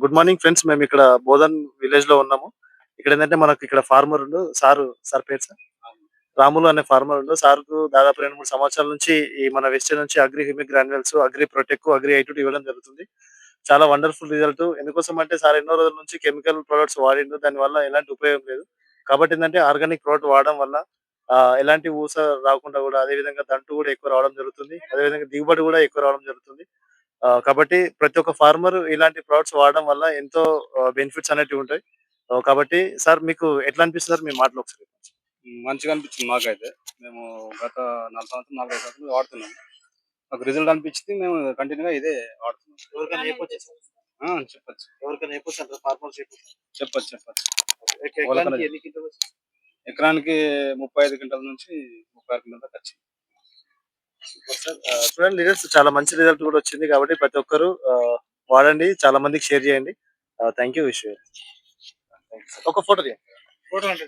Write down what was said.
Good morning friends. మేము ఇక్కడ Bodhan village లో ఉన్నాము. ఇక్కడ ఏంటంటే మనకి ఇక్కడ ఫార్మర్ ఉండు సారు. సార్ పేరు సార్ రాములు అనే ఫార్మర్ ఉండు. సార్కు దాదాపు 2, 3 సంవత్సరాల నుంచి ఈ మన వెస్టర్న్ నుంచి agri humic granules, agri protect, agri ఐ2 ఇవ్వడం జరుగుతుంది. చాలా వండర్ఫుల్ రిజల్ట్. ఎందుకోసం అంటే సార్ ఎన్నో రోజుల నుంచి కెమికల్ ప్రొడక్ట్స్ వాడిండు. దానివల్ల ఎలాంటి ఉపయోగం లేదు. కాబట్టి ఏంటంటే ఆర్గానిక్ ప్రోడక్ట్ వాడడం వల్ల ఎలాంటి ఊస రాకుండా కూడా, అదే విధంగా దంటు కూడా ఎక్కువ రావడం జరుగుతుంది. అదే విధంగా దిగుబడి కూడా ఎక్కువ రావడం జరుగుతుంది. కాబట్టి ప్రతి ఒక్క ఫార్మర్ ఇలాంటి ప్రొడక్ట్స్ వాడడం వల్ల ఎంతో బెనిఫిట్స్ అనేటివి ఉంటాయి. కాబట్టి సార్ మీకు ఎట్లా అనిపిస్తుంది సార్? మీ మాటలో ఒకసారి చెప్పండి. మంచిగా అనిపించింది మాకైతే. మేము గత 4 సంవత్సరాలు, 4, 5 సంవత్సరాలు వాడుతున్నాము. మాకు రిజల్ట్ అనిపించింది. మేము కంటిన్యూగా ఇదే వాడుతున్నాం. ఎవరికైనా చెప్పొచ్చా సార్? చెప్పొచ్చు. ఎవరికైనా చెప్పొచ్చా అంటారా? ఫార్మర్స్ చెప్పొచ్చా? చెప్పొచ్చు. ఎకరానికి ఎన్ని క్వింటాలు వస్తుంది? ఎకరానికి 35 క్వింటాల నుంచి 36 క్వింటాల దాకా వచ్చింది. Super sir. చూడండి, రిజల్ట్స్ చాలా మంచి రిజల్ట్ కూడా వచ్చింది. కాబట్టి ప్రతి ఒక్కరు వాడండి. చాలా మందికి షేర్ చేయండి. Thank you. Wish you. ఒక ఫోటో తీయండి. ఫోటో అంటే